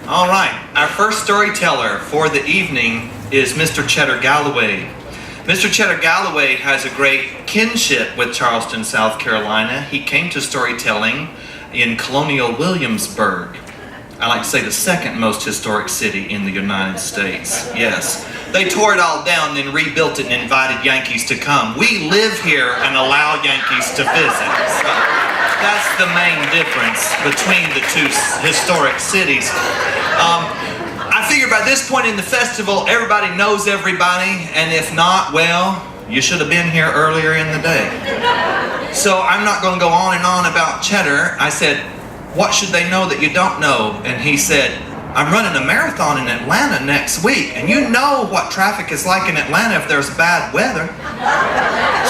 All right, our first storyteller for the evening is Mr. Chetter Galloway. Mr. Chetter Galloway has a great kinship with Charleston, South Carolina. He came to storytelling in colonial Williamsburg. I like to say the second most historic city in the United States. Yes. They tore it all down, then rebuilt it and invited Yankees to come. We live here and allow Yankees to visit. So that's the main difference between the two historic cities. I figure by this point in the festival, everybody knows everybody, and if not, well, you should have been here earlier in the day. So I'm not going to go on and on about Chetter. I said, what should they know that you don't know? And he said, I'm running a marathon in Atlanta next week, and you know what traffic is like in Atlanta if there's bad weather.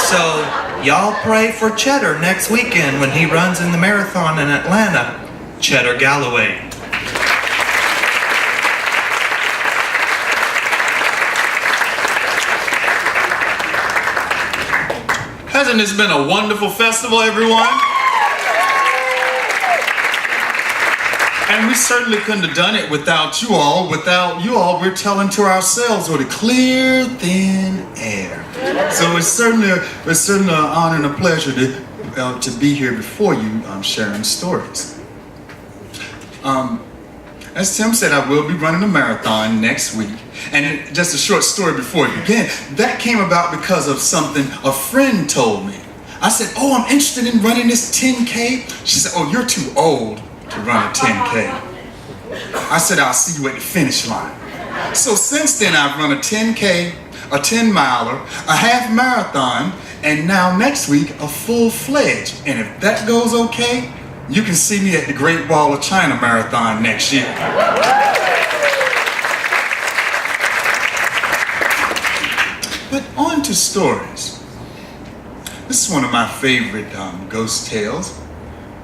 So y'all pray for Chetter next weekend when he runs in the marathon in Atlanta. Chetter Galloway. Hasn't this been a wonderful festival, everyone? And we certainly couldn't have done it without you all. Without you all, we're telling to ourselves with a clear, thin air. So it's certainly an honor and a pleasure to be here before you, sharing stories. As Tim said, I will be running a marathon next week. And just a short story before we begin. That came about because of something a friend told me. I said, oh, I'm interested in running this 10K. She said, oh, you're too old to run a 10K. I said, I'll see you at the finish line. So since then, I've run a 10K, a 10-miler, a half marathon, and now next week, a full-fledged. And if that goes okay, you can see me at the Great Wall of China Marathon next year. But on to stories. This is one of my favorite ghost tales.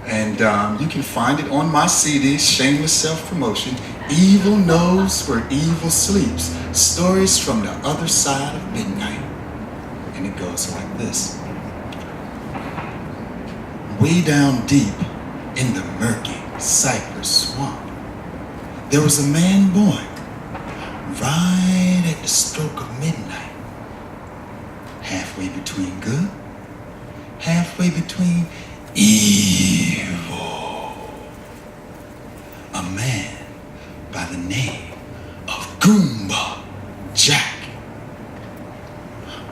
And you can find it on my CD, Shameless Self-Promotion, Evil Knows Where Evil Sleeps, Stories from the Other Side of Midnight. And it goes like this. Way down deep in the murky cypress swamp, there was a man born right at the stroke of midnight, halfway between good, halfway between evil. A man by the name of Goomba Jack,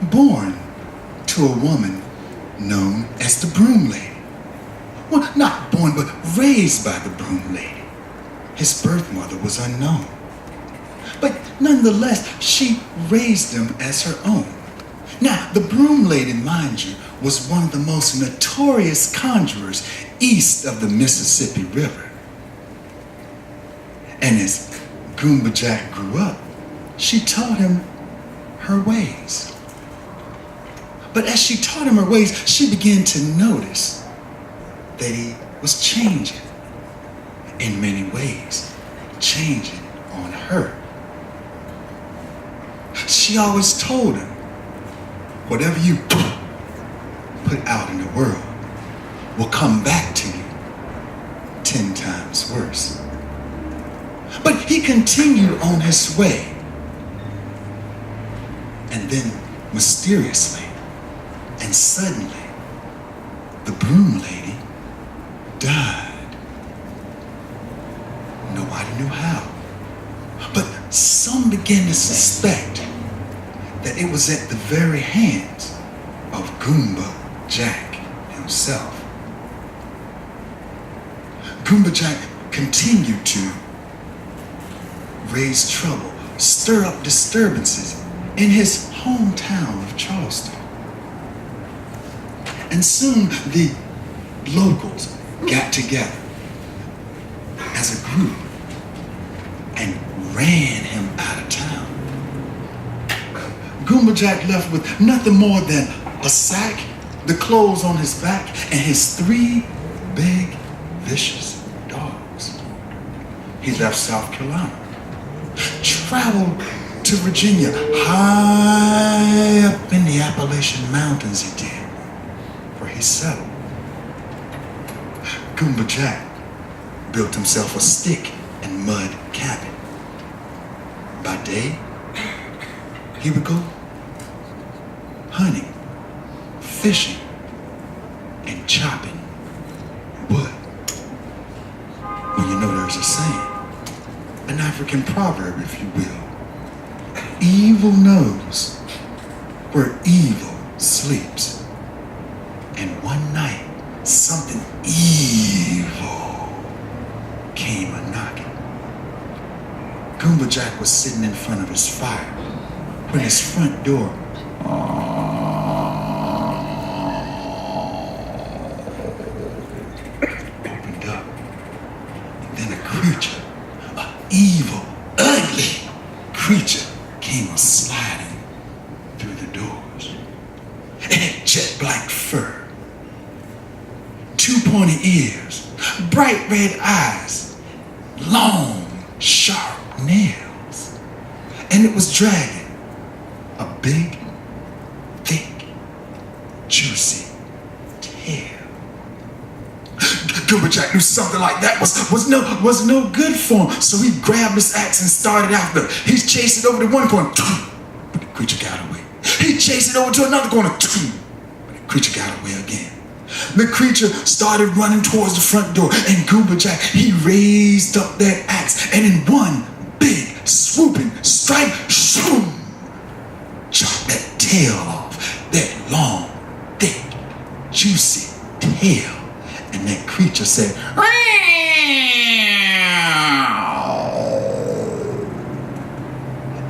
born to a woman known as the Broom Lady. Well, not born, but raised by the Broom Lady. His birth mother was unknown. But nonetheless, she raised him as her own. Now, the Broom Lady, mind you, was one of the most notorious conjurers east of the Mississippi River. And as Goomba Jack grew up, she taught him her ways. But as she taught him her ways, she began to notice that he was changing in many ways, changing on her. She always told him, whatever you put out in the world will come back to you 10 times worse. But he continued on his way. And then mysteriously and suddenly, the Broom Lady died. Nobody knew how. But some began to suspect that it was at the very hands of Goomba Jack himself. Goomba Jack continued to raise trouble, stir up disturbances in his hometown of Charleston. And soon the locals got together as a group and ran him out of town. Goomba Jack left with nothing more than a sack, the clothes on his back, and his 3 big, vicious dogs. He left South Carolina, traveled to Virginia, high up in the Appalachian Mountains he did, where he settled. Goomba Jack built himself a stick and mud cabin. By day, he would go hunting, fishing, and chopping wood. Well, you know there's a saying, an African proverb, if you will. Evil knows where evil sleeps. And one night, something evil came a-knocking. Goomba Jack was sitting in front of his fire when his front door opened up. And then a creature, an evil, ugly creature, came sliding through the doors. It had jet black fur, 2 pointy ears, bright red eyes, long, sharp nails, and it was dragging a big, thick, juicy tail. Goomba Jack knew something like that was no good for him, so he grabbed his axe and started after. He chased it over to one corner, but the creature got away. He chased it over to another corner, but the creature got away again. The creature started running towards the front door, and Goomba Jack, he raised up that axe, and in one big swooping strike, shoom, chopped that tail off, that long, thick, juicy tail. And that creature said, "Meow,"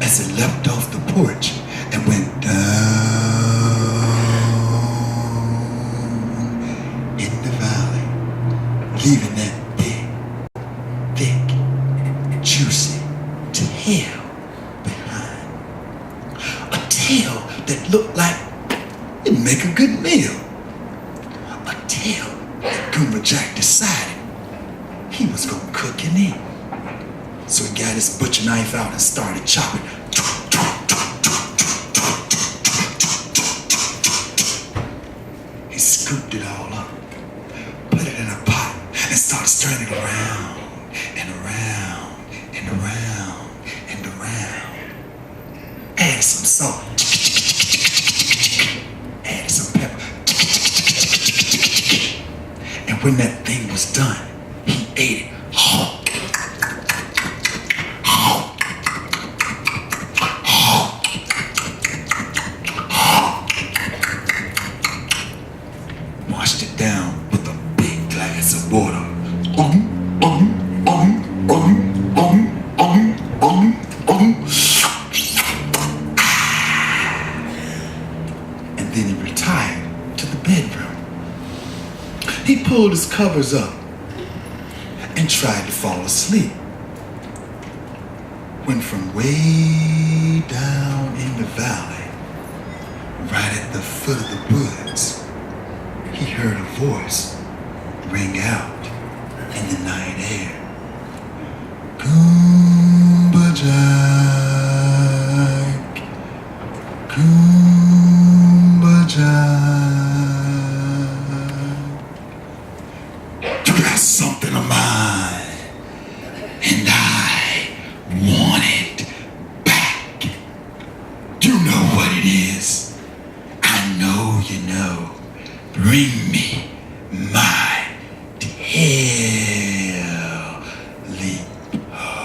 as it leapt off the porch and went down in the valley, leaving that big, thick, juicy tail behind. A tail that looked like it'd make a good meal. A tail that Goomba Jack decided he was gonna cook and eat. So he got his butcher knife out and started chopping. He scooped it all up, put it in a pot, and started stirring it around and around and around and around. Added some salt, added some pepper. And when that thing was done, he ate it. Washed it down with a big glass of water. And then he retired to the bedroom. He pulled his covers up and tried to fall asleep, when from way down in the valley, right at the foot of the woods, he heard a voice ring out in the night air. Goomba Jack, Goomba Jack, you got something of mine, and I want it back. You know what it is. I know you know. Bring me my tail, leap-ho.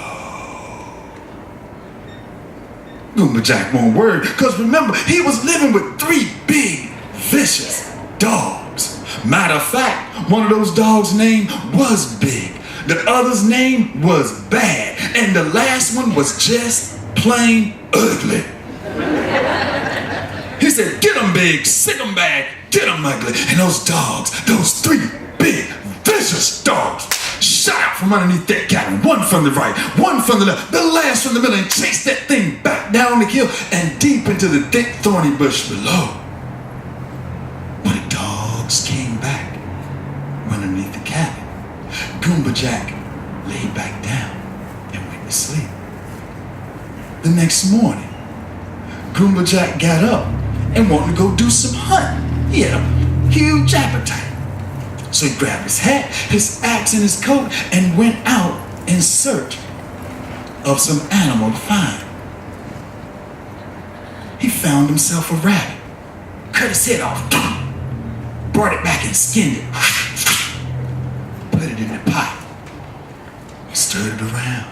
Goomba Jack won't worry, because remember, he was living with 3 big, vicious dogs. Matter of fact, one of those dogs' name was Big, the other's name was Bad, and the last one was just plain ugly. He said, "Get 'em Big, sick 'em Bad, get 'em ugly." And those dogs, those 3 big, vicious dogs, shot out from underneath that cabin, one from the right, one from the left, the last from the middle, and chased that thing back down the hill and deep into the thick thorny bush below. When the dogs came back underneath the cabin, Goomba Jack laid back down and went to sleep. The next morning, Goomba Jack got up and wanted to go do some hunting. He had a huge appetite. So he grabbed his hat, his axe, and his coat and went out in search of some animal to find. He found himself a rabbit, cut his head off, brought it back and skinned it, put it in the pot, stirred it around,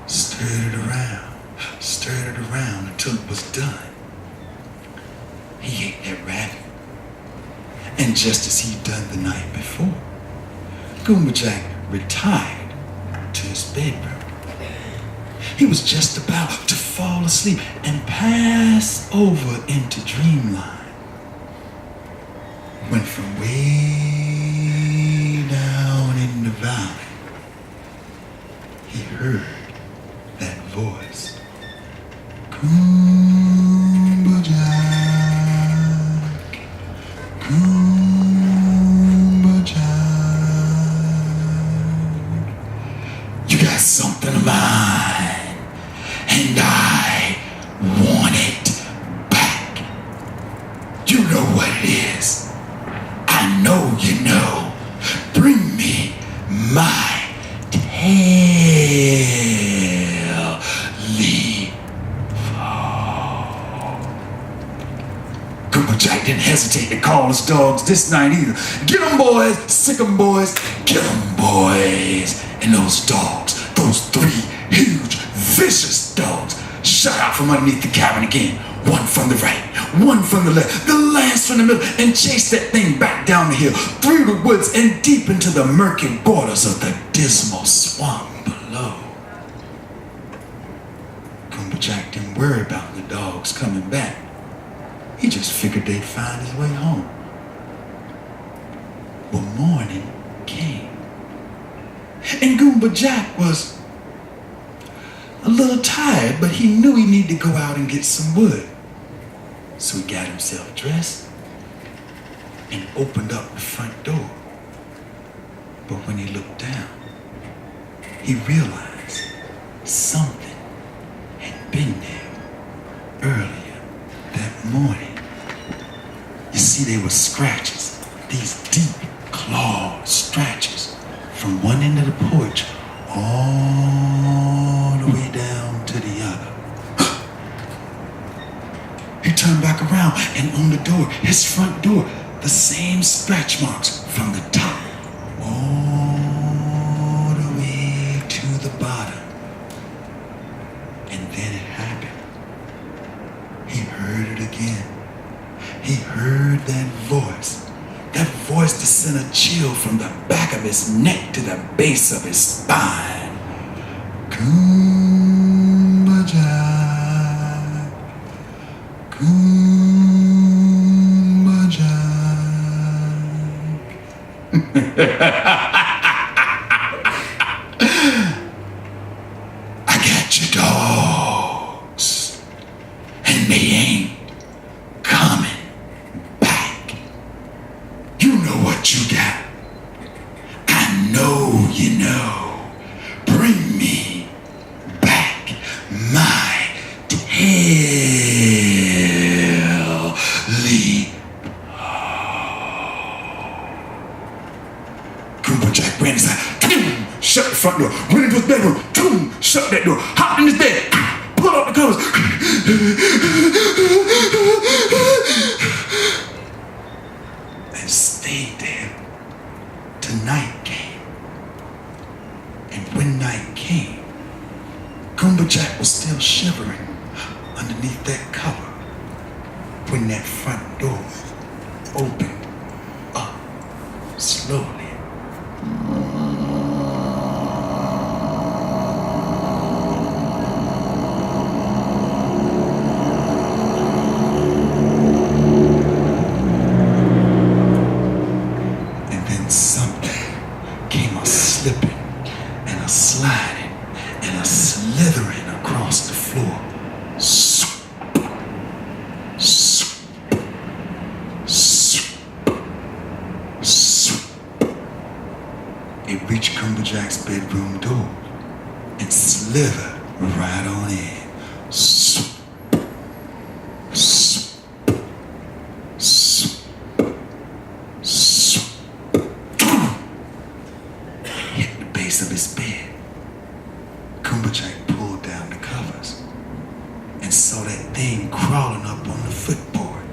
stirred it around, stirred it around until it was done. He ate that rabbit, and just as he'd done the night before, Goomba Jack retired to his bedroom. He was just about to fall asleep and pass over into dreamland when from way down in the valley, he heard that voice. Goomba Jack, Goomba Jack, you got something of mine, and I want it back. You know what it is. I know you know. Bring me my tail, leaf. Goomba Jack didn't hesitate to call his dogs this night either. Get 'em, boys, sick 'em, boys, get 'em, boys. And those dogs, those three huge, vicious dogs, shot out from underneath the cabin again. One from the right, one from the left, the last from the middle, and chased that thing back down the hill, through the woods, and deep into the murky borders of the dismal swamp below. Goomba Jack didn't worry about the dogs coming back. He just figured they'd find his way home. Well, morning came, and Goomba Jack was a little tired, but he knew he needed to go out and get some wood. So he got himself dressed and opened up the front door. But when he looked down, he realized something had been there earlier that morning. You see, there were scratches, these deep claw scratches from one end of the porch all the way down to the other. He turned back around, and on the door, his front door, the same scratch marks from the top all the way to the bottom. And then it happened. He heard it again. He heard that voice that sent a chill from the back of his neck to the base of his spine. Goomba Jack, Goomba Jack. I got your dogs, and they ain't coming back. You know what you got. I know you know. Bring me back my tail, Lee. Goomba Jack ran inside, shut the front door, went into his bedroom, shut that door, hopped in his bed, pulled up the covers, and stayed there till night came. And when night came, Goomba Jack was still shivering underneath that cover when that front door opened up slowly. And then something came a-slipping and a-sliding and a-slithering across the floor. Swoop, swoop, swoop, swoop. It reached Goomba Jack's bedroom door and slithered right on in. Swoop, swoop, swoop, swoop. Hit the base of his bed. Goomba Jack pulled down came crawling up on the footboard.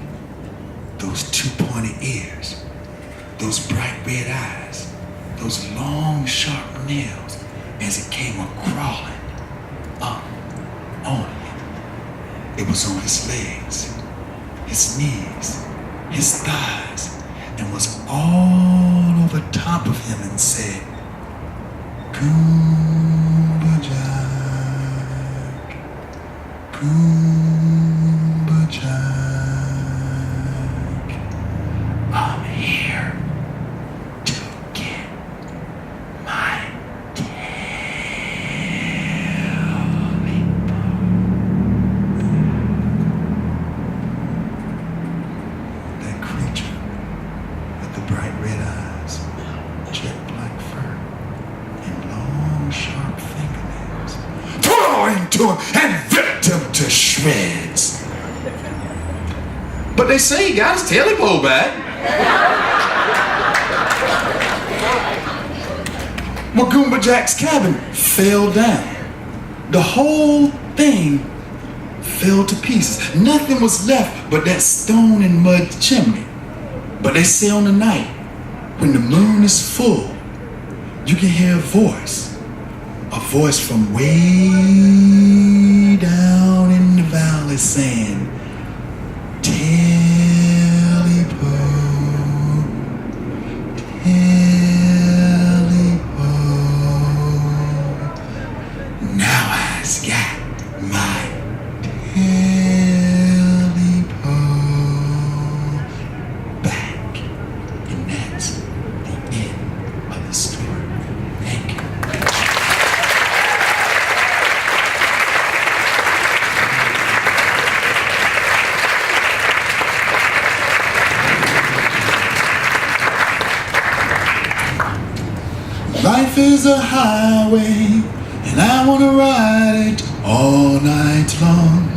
Those two pointed ears, those bright red eyes, those long sharp nails as it came crawling up on him. It was on his legs, his knees, his thighs, and was all over top of him and said, Goomba Jack, Goomba Jack, I'm here to get my that creature with the bright red eyes, jet black fur, and long sharp fingernails tore into him and ripped him to shreds. But they say he got his tail pulled back. Goomba Jack's cabin fell down. The whole thing fell to pieces. Nothing was left but that stone and mud chimney. But they say on the night, when the moon is full, you can hear a voice from way down in the valley saying, Telly-po, Telly-po. Now I's got my Telly-po back. And that's the end of the story. Thank you. Life is a highway, and I want to ride it all night long.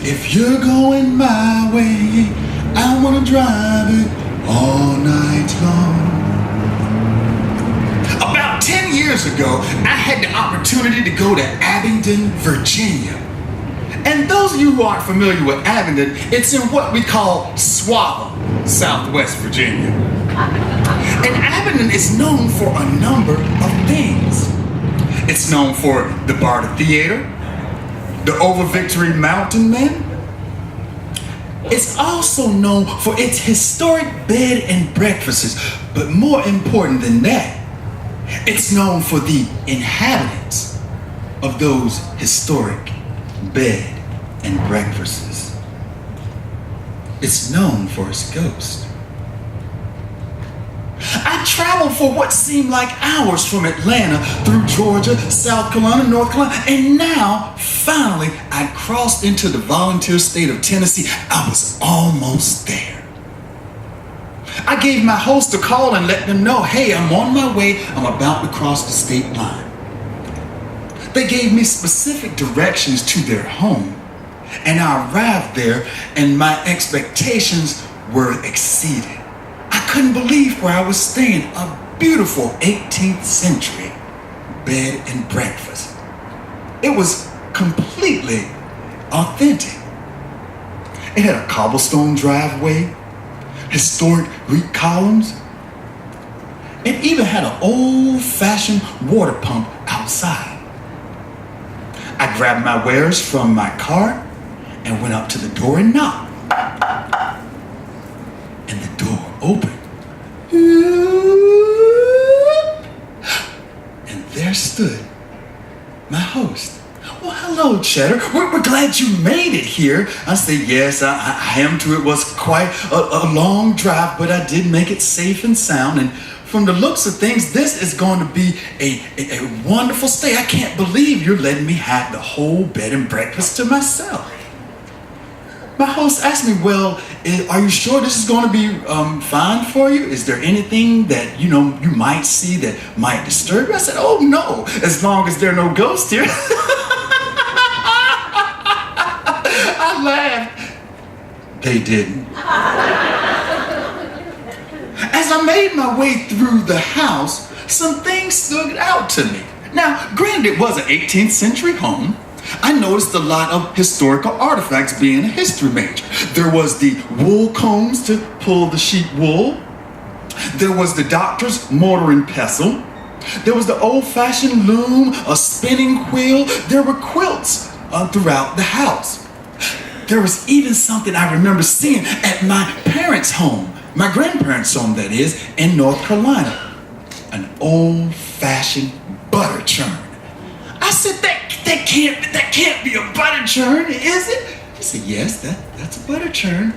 If you're going my way, I want to drive it all night long. About 10 years ago, I had the opportunity to go to Abingdon, Virginia. And those of you who aren't familiar with Abingdon, it's in what we call Swallow, Southwest Virginia. And Abingdon is known for a number of things. It's known for the Barter Theater, the Over Victory Mountain Men. It's also known for its historic bed and breakfasts, but more important than that, it's known for the inhabitants of those historic bed and breakfasts. It's known for its ghost. I traveled for what seemed like hours from Atlanta through Georgia, South Carolina, North Carolina, and now, finally, I crossed into the volunteer state of Tennessee. I was almost there. I gave my host a call and let them know, hey, I'm on my way. I'm about to cross the state line. They gave me specific directions to their home, and I arrived there, and my expectations were exceeded. I couldn't believe where I was staying, a beautiful 18th century bed and breakfast. It was completely authentic. It had a cobblestone driveway, historic Greek columns. It even had an old-fashioned water pump outside. I grabbed my wares from my cart and went up to the door and knocked. And the door opened. And there stood my host. Well, hello, Chetter. We're glad you made it here. I said, yes, I am too. It was quite a long drive, but I did make it safe and sound. And from the looks of things, this is going to be a wonderful stay. I can't believe you're letting me have the whole bed and breakfast to myself. My host asked me, well, are you sure this is going to be fine for you? Is there anything that, you might see that might disturb you? I said, oh, no, as long as there are no ghosts here. I laughed. They didn't. As I made my way through the house, some things stood out to me. Now, granted, it was an 18th century home. I noticed a lot of historical artifacts being a history major. There was the wool combs to pull the sheep wool. There was the doctor's mortar and pestle. There was the old-fashioned loom, a spinning wheel. There were quilts throughout the house. There was even something I remember seeing at my parents' home, my grandparents' home that is, in North Carolina. An old-fashioned butter churn. I said, that can't be a butter churn, is it? He said, yes, that's a butter churn.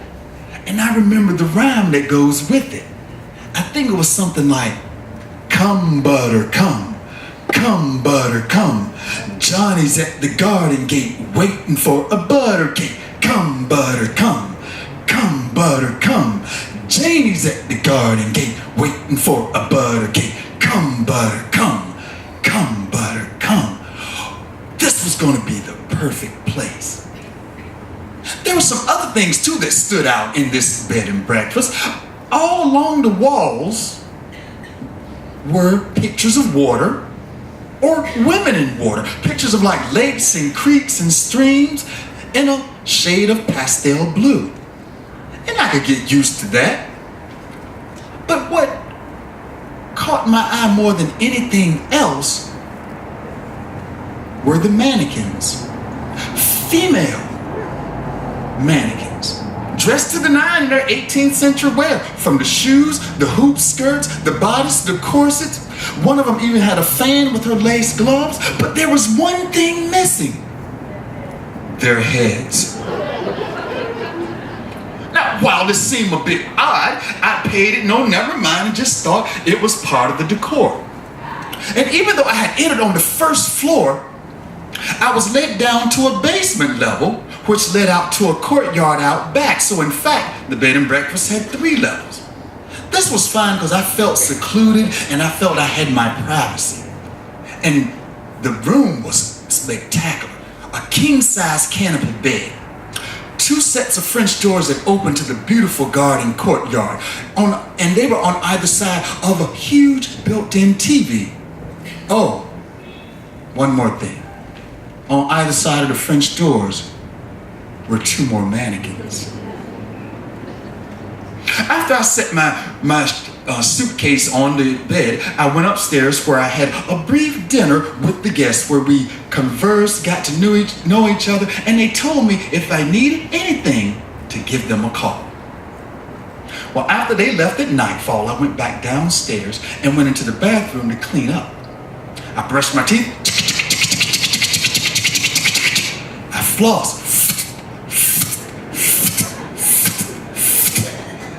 And I remember the rhyme that goes with it. I think it was something like, come butter, come butter, come. Johnny's at the garden gate waiting for a butter cake. Come butter, come butter, come. Janie's at the garden gate waiting for a butter cake. Come butter, come butter, come. This was going to be the perfect place. There were some other things too that stood out in this bed and breakfast. All along the walls were pictures of water or women in water. Pictures of like lakes and creeks and streams in a shade of pastel blue. And I could get used to that. But what caught my eye more than anything else were the mannequins. Female mannequins. Dressed to the nine in their 18th century wear. From the shoes, the hoop skirts, the bodice, the corsets. One of them even had a fan with her lace gloves. But there was one thing missing. Their heads. Now, while this seemed a bit odd, I paid it no never mind and just thought it was part of the decor. And even though I had entered on the first floor, I was led down to a basement level, which led out to a courtyard out back. So in fact, the bed and breakfast had 3 levels. This was fine because I felt secluded and I felt I had my privacy. And the room was spectacular. A king-size canopy bed. 2 sets of French doors that opened to the beautiful garden courtyard. And they were on either side of a huge built-in TV. Oh, one more thing. On either side of the French doors were 2 more mannequins. After I set my suitcase on the bed, I went upstairs where I had a brief dinner with the guests where we conversed, got to know each other, and they told me if I needed anything to give them a call. Well, after they left at nightfall, I went back downstairs and went into the bathroom to clean up. I brushed my teeth. I flossed.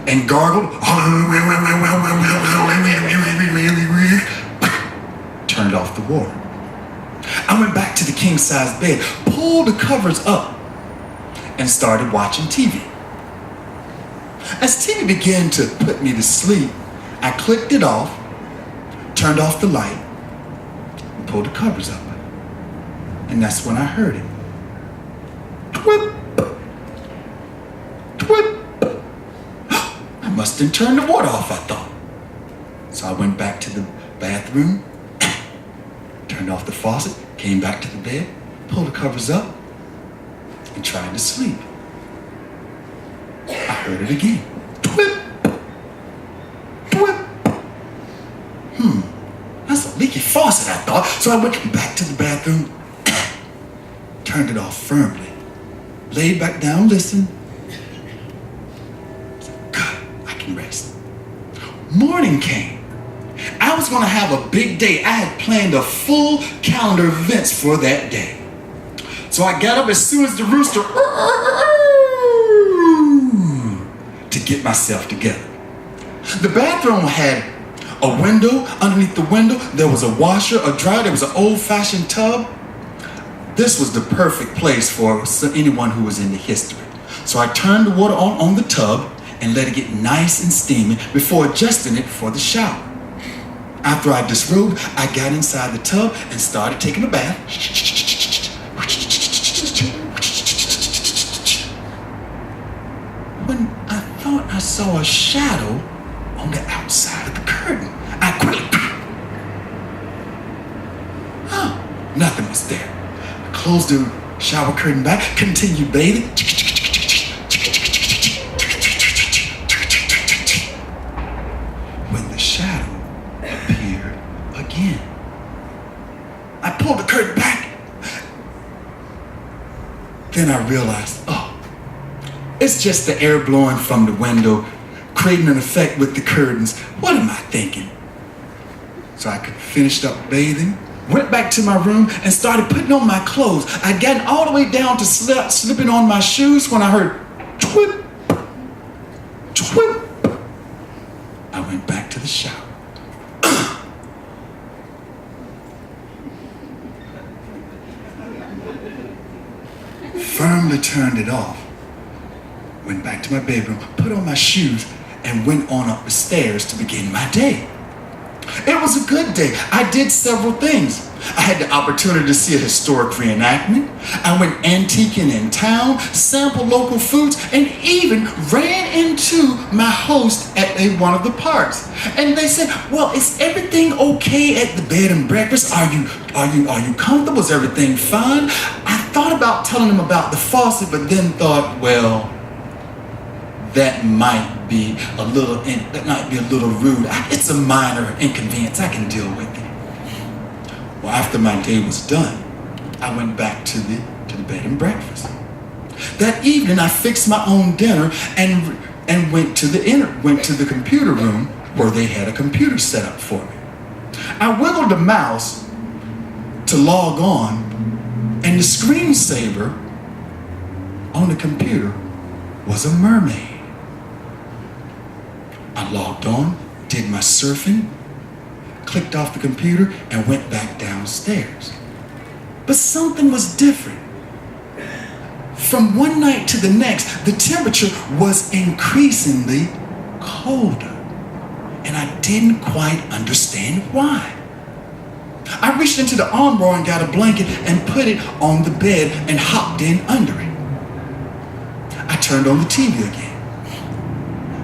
And gargled. Turned off the water. I went back to the king-size bed, pulled the covers up, and started watching TV. As TV began to put me to sleep, I clicked it off, turned off the light, and pulled the covers up. And that's when I heard it. Twip, twip. I must have turned the water off, I thought. So I went back to the bathroom, turned off the faucet, came back to the bed, pulled the covers up, and tried to sleep. I heard it again. Twip, twip. That's a leaky faucet, I thought. So I went back to the bathroom, turned it off firmly, laid back down, listened. Good, I can rest. Morning came. I was going to have a big day. I had planned a full calendar of events for that day. So I got up as soon as the rooster to get myself together. The bathroom had a window. Underneath the window, there was a washer, a dryer, there was an old-fashioned tub. This was the perfect place for anyone who was into history. So I turned the water on the tub and let it get nice and steamy before adjusting it for the shower. After I disrobed, I got inside the tub and started taking a bath. When I thought I saw a shadow on the outside of the curtain, I quickly... Nothing was there. I closed the Shower curtain back, continued bathing. When the shadow appeared again, I pulled the curtain back. Then I realized, oh, it's just the air blowing from the window, creating an effect with the curtains. What am I thinking? So I finished up bathing, went back to my room, and started putting on my clothes. I'd gotten all the way down to slipping on my shoes when I heard twip, twip. I went back to the shower. Firmly turned it off. Went back to my bedroom, put on my shoes, and went on up the stairs to begin my day. It was a good day. I did several things. I had the opportunity to see a historic reenactment. I went antiquing in town, sampled local foods, and even ran into my host at one of the parks. And they said, well, is everything okay at the bed and breakfast? Are you comfortable? Is everything fine? I thought about telling them about the faucet, but then thought, well, that might be a little rude. It's a minor inconvenience. I can deal with it. Well, after my day was done, I went back to the bed and breakfast. That evening, I fixed my own dinner and went to the computer room where they had a computer set up for me. I wiggled the mouse to log on, and the screensaver on the computer was a mermaid. I logged on, did my surfing, clicked off the computer, and went back downstairs. But something was different. From one night to the next, the temperature was increasingly colder, and I didn't quite understand why. I reached into the armbar and got a blanket and put it on the bed and hopped in under it. I turned on the TV again.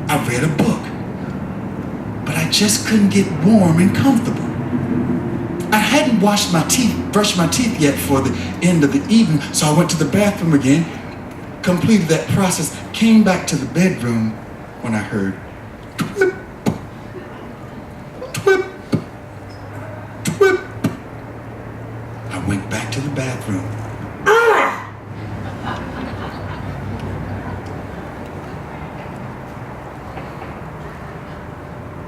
I read a book, but I just couldn't get warm and comfortable. I hadn't brushed my teeth yet for the end of the evening, so I went to the bathroom again, completed that process, came back to the bedroom when I heard twip, twip, twip. I went back to the bathroom.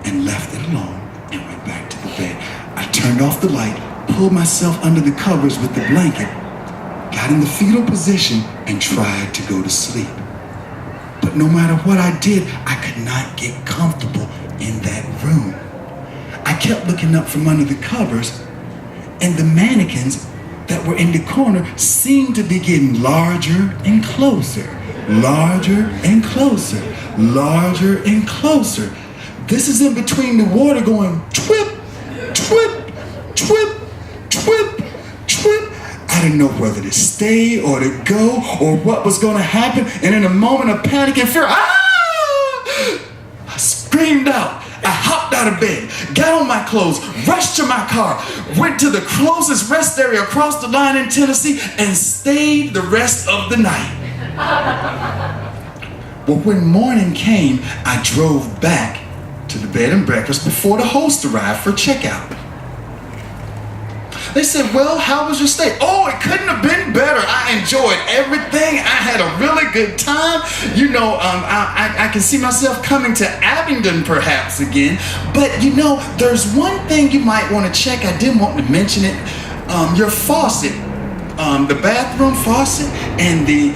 And left it alone and went back to the bed. I turned off the light, pulled myself under the covers with the blanket, got in the fetal position, and tried to go to sleep. But no matter what I did, I could not get comfortable in that room. I kept looking up from under the covers, and the mannequins that were in the corner seemed to be getting larger and closer, larger and closer, larger and closer. This is in between the water going twip, twip, twip, twip, twip. I didn't know whether to stay or to go or what was going to happen. And in a moment of panic and fear, I screamed out. I hopped out of bed, got on my clothes, rushed to my car, went to the closest rest area across the line in Tennessee, and stayed the rest of the night. Well, when morning came, I drove back to the bed and breakfast before the host arrived for checkout. They said, well, how was your stay? Oh, it couldn't have been better. I enjoyed everything. I had a really good time. You know, I can see myself coming to Abingdon perhaps again. But, you know, there's one thing you might want to check. I didn't want to mention it. Your faucet, the bathroom faucet and the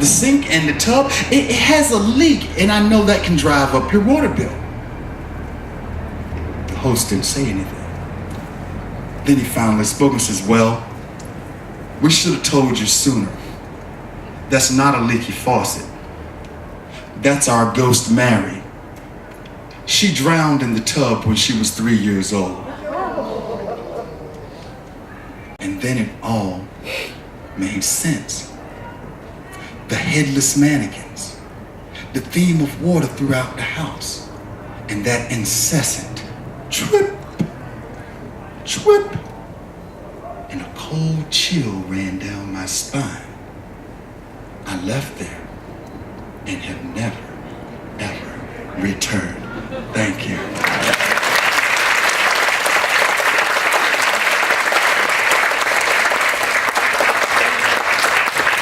sink and the tub, it has a leak. And I know that can drive up your water bill. The host didn't say anything. Then he finally spoke and says, well, we should have told you sooner. That's not a leaky faucet. That's our ghost Mary. She drowned in the tub when she was 3 years old. And then it all made sense. The headless mannequins, the theme of water throughout the house, and that incessant trip, trip. and a cold chill ran down my spine. I left there and have never, ever returned. Thank you.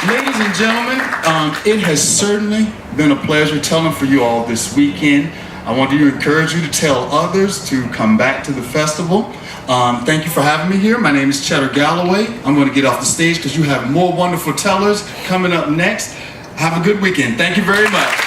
Ladies and gentlemen, it has certainly been a pleasure telling for you all this weekend. I want to encourage you to tell others to come back to the festival. Thank you for having me here. My name is Chetter Galloway. I'm going to get off the stage because you have more wonderful tellers coming up next. Have a good weekend. Thank you very much.